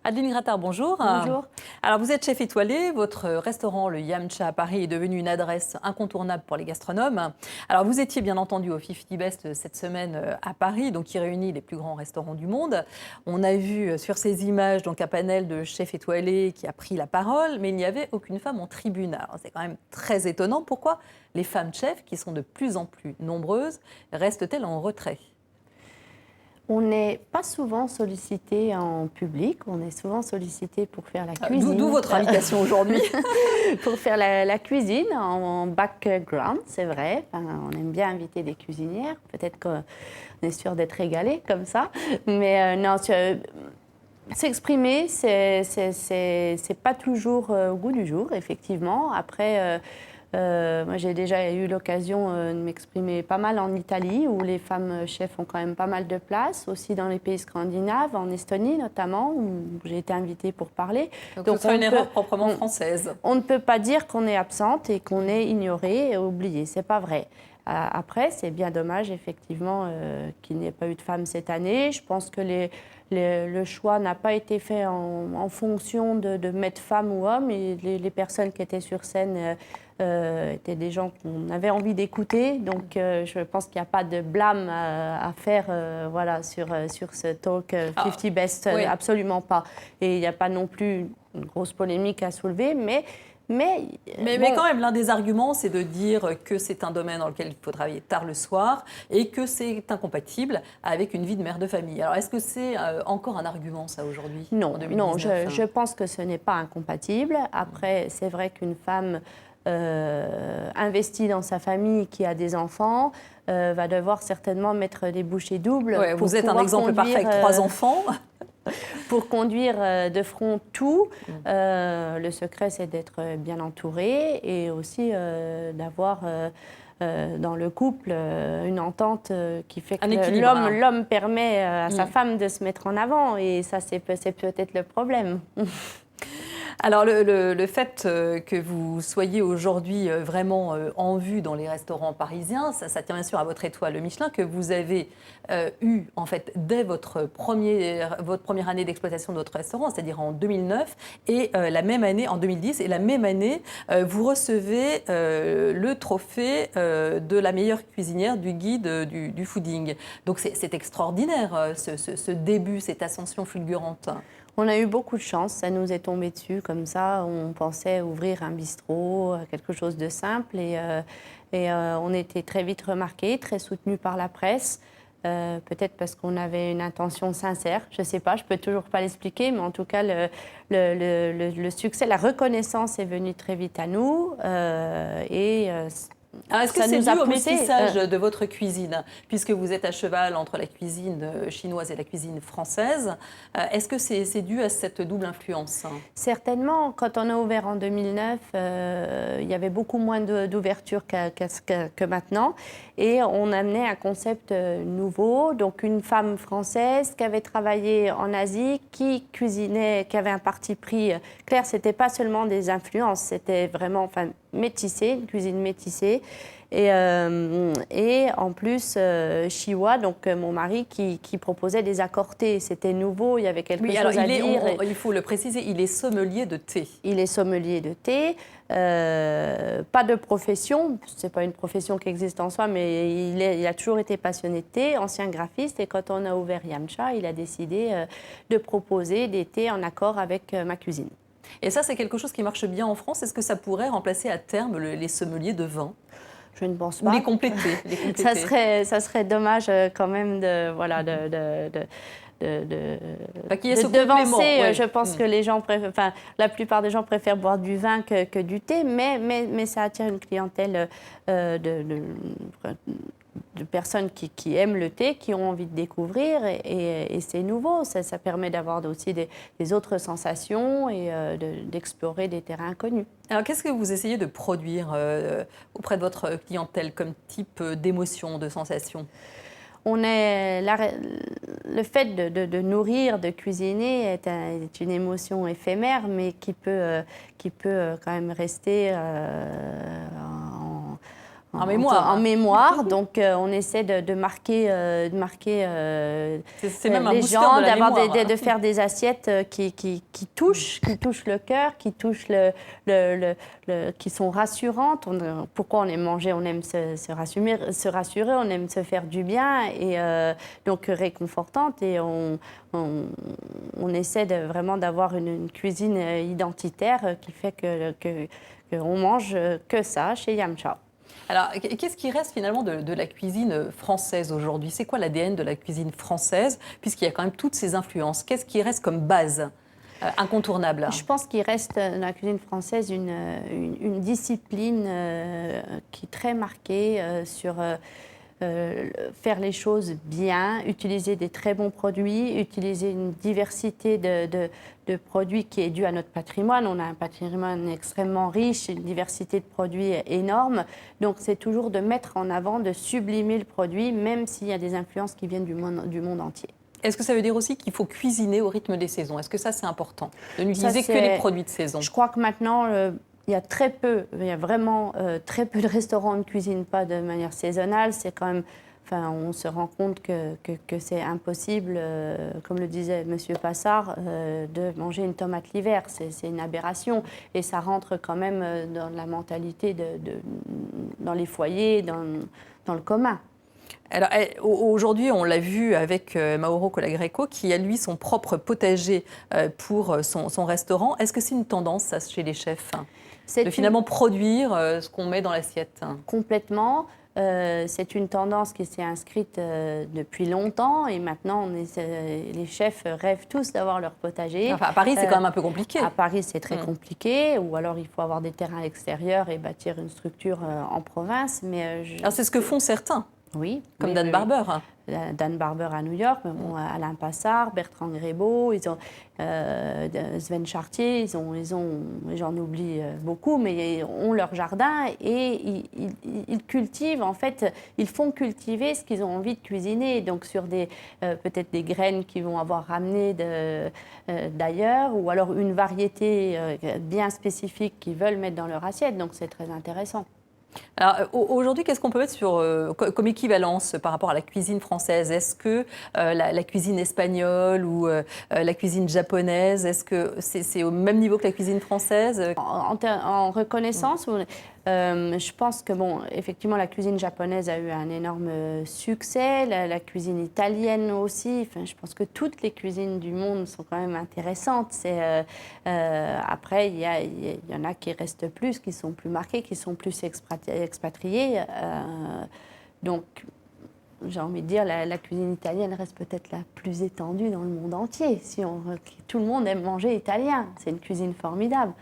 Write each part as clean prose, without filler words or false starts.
Adeline Grattard, bonjour. Bonjour. Alors, vous êtes chef étoilé. Votre restaurant, le Yamcha à Paris, est devenu une adresse incontournable pour les gastronomes. Alors, vous étiez bien entendu au 50 Best cette semaine à Paris, donc qui réunit les plus grands restaurants du monde. On a vu sur ces images donc un panel de chefs étoilés qui a pris la parole, mais il n'y avait aucune femme en tribune. Alors, c'est quand même très étonnant. Pourquoi les femmes chefs, qui sont de plus en plus nombreuses, restent-elles en retrait ? On n'est pas souvent sollicité en public, on est souvent sollicité pour faire la cuisine. D'où votre invitation aujourd'hui. Pour faire la cuisine en background, c'est vrai. Enfin, on aime bien inviter des cuisinières. Peut-être qu'on est sûr d'être régalé comme ça. Mais non, s'exprimer, c'est pas toujours au goût du jour, effectivement. Après, moi, j'ai déjà eu l'occasion de m'exprimer pas mal en Italie, où les femmes chefs ont quand même pas mal de place, aussi dans les pays scandinaves, en Estonie notamment, où j'ai été invitée pour parler. Donc ce serait une erreur proprement française. On ne peut pas dire qu'on est absente et qu'on est ignoré et oublié, c'est pas vrai. Après, c'est bien dommage, effectivement, qu'il n'y ait pas eu de femmes cette année. Je pense que le choix n'a pas été fait en fonction de mettre femme ou homme. Et les personnes qui étaient sur scène étaient des gens qu'on avait envie d'écouter. Donc, je pense qu'il n'y a pas de blâme à faire voilà, sur ce talk 50 Best, oui. Absolument pas. Et il n'y a pas non plus une grosse polémique à soulever, mais quand même, l'un des arguments, c'est de dire que c'est un domaine dans lequel il faut travailler tard le soir et que c'est incompatible avec une vie de mère de famille. Alors, est-ce que c'est encore un argument, ça, aujourd'hui ? Non, je pense que ce n'est pas incompatible. Après, c'est vrai qu'une femme investie dans sa famille, qui a des enfants, va devoir certainement mettre des bouchées doubles. Ouais, vous êtes un exemple parfait avec 3 enfants. Pour conduire de front tout, le secret, c'est d'être bien entouré et aussi d'avoir dans le couple une entente qui fait que l'homme permet à sa femme de se mettre en avant. Et ça, c'est peut-être le problème. Alors, le fait que vous soyez aujourd'hui vraiment en vue dans les restaurants parisiens, ça tient bien sûr à votre étoile Michelin que vous avez eu, en fait, dès votre première année d'exploitation de votre restaurant, c'est-à-dire en 2009, et la même année, en 2010, et la même année, vous recevez le trophée de la meilleure cuisinière du guide du fooding. Donc, c'est extraordinaire, ce début, cette ascension fulgurante. On a eu beaucoup de chance, ça nous est tombé dessus comme ça. On pensait ouvrir un bistrot, quelque chose de simple. Et on était très vite remarqués, très soutenus par la presse. Peut-être parce qu'on avait une intention sincère, je ne sais pas, je ne peux toujours pas l'expliquer, mais en tout cas, le succès, la reconnaissance est venue très vite à nous. Alors, est-ce que c'est dû au métissage de votre cuisine, puisque vous êtes à cheval entre la cuisine chinoise et la cuisine française? Est-ce que c'est dû à cette double influence? Certainement. Quand on a ouvert en 2009, il y avait beaucoup moins d'ouverture que maintenant. Et on amenait un concept nouveau. Donc, une femme française qui avait travaillé en Asie, qui cuisinait, qui avait un parti pris clair. Ce n'était pas seulement des influences, c'était vraiment métissé, une cuisine métissée. Et en plus, Chiwa, donc mon mari, qui proposait des accortés. C'était nouveau, il y avait quelque chose à dire. Il faut le préciser, il est sommelier de thé. Il est sommelier de thé. Pas de profession, ce n'est pas une profession qui existe en soi, mais il a toujours été passionné de thé, ancien graphiste. Et quand on a ouvert Yamcha, il a décidé de proposer des thés en accord avec ma cuisine. Et ça, c'est quelque chose qui marche bien en France. Est-ce que ça pourrait remplacer à terme les sommeliers de vin ? Je ne pense pas. Ou les compléter. Ça serait dommage quand même de devancer. Ouais. Je pense que les gens la plupart des gens préfèrent boire du vin que du thé, mais ça attire une clientèle de personnes qui aiment le thé, qui ont envie de découvrir, et c'est nouveau. Ça permet d'avoir aussi des autres sensations et d'explorer des terrains inconnus. Alors, qu'est-ce que vous essayez de produire auprès de votre clientèle comme type d'émotion, de sensation ? Le fait de nourrir, de cuisiner est une émotion éphémère, mais qui peut quand même rester En mémoire. En mémoire. Donc, on essaie de marquer, c'est même un les booster gens, de la mémoire. de faire des assiettes qui touchent le cœur, qui touchent qui sont rassurantes. Pourquoi on aime manger? On aime se rassurer, on aime se faire du bien, et donc réconfortante. Et on essaie vraiment d'avoir une cuisine identitaire qui fait qu'on mange que ça chez Yamcha. Alors, qu'est-ce qui reste finalement de la cuisine française aujourd'hui? C'est quoi l'ADN de la cuisine française, puisqu'il y a quand même toutes ces influences? Qu'est-ce qui reste comme base incontournable? Je pense qu'il reste dans la cuisine française une discipline qui est très marquée sur faire les choses bien, utiliser des très bons produits, utiliser une diversité de produits qui est due à notre patrimoine. On a un patrimoine extrêmement riche, une diversité de produits énorme. Donc c'est toujours de mettre en avant, de sublimer le produit, même s'il y a des influences qui viennent du monde entier. Est-ce que ça veut dire aussi qu'il faut cuisiner au rythme des saisons? Est-ce que ça, c'est important, de n'utiliser que les produits de saison? Je crois que maintenant, il y a vraiment très peu de restaurants ne cuisinent pas de manière saisonnale. C'est quand même, on se rend compte que c'est impossible, comme le disait M. Passard, de manger une tomate l'hiver. C'est une aberration. Et ça rentre quand même dans la mentalité, dans les foyers, dans le commun. Alors, aujourd'hui, on l'a vu avec Mauro Colagreco, qui a, lui, son propre potager pour son restaurant. Est-ce que c'est une tendance, ça, chez les chefs, de finalement produire ce qu'on met dans l'assiette? Complètement. C'est une tendance qui s'est inscrite depuis longtemps, et maintenant, les chefs rêvent tous d'avoir leur potager. Enfin, à Paris, c'est quand même un peu compliqué. À Paris, c'est très compliqué, ou alors il faut avoir des terrains à l'extérieur et bâtir une structure en province. Alors, c'est ce que font certains. Oui. Comme Dan Barber. Dan Barber à New York, mais bon, Alain Passard, Bertrand Grébeau, ils ont Sven Chartier, j'en oublie beaucoup, mais ils ont leur jardin et ils cultivent, en fait, ils font cultiver ce qu'ils ont envie de cuisiner, donc sur peut-être des graines qu'ils vont avoir ramenées d'ailleurs, ou alors une variété bien spécifique qu'ils veulent mettre dans leur assiette, donc c'est très intéressant. Alors, aujourd'hui, qu'est-ce qu'on peut mettre comme équivalence par rapport à la cuisine française? Est-ce que la cuisine espagnole ou la cuisine japonaise, est-ce que c'est au même niveau que la cuisine française? En reconnaissance, je pense que, bon, effectivement, la cuisine japonaise a eu un énorme succès, la cuisine italienne aussi. Enfin, je pense que toutes les cuisines du monde sont quand même intéressantes. Après, il y en a qui restent plus, qui sont plus marquées, qui sont plus expatriés. Donc, j'ai envie de dire, la cuisine italienne reste peut-être la plus étendue dans le monde entier. Tout le monde aime manger italien. C'est une cuisine formidable.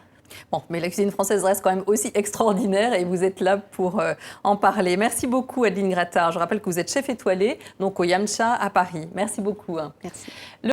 Bon, mais la cuisine française reste quand même aussi extraordinaire et vous êtes là pour en parler. Merci beaucoup, Adeline Grattard. Je rappelle que vous êtes chef étoilé, donc au Yamcha à Paris. Merci beaucoup. Merci.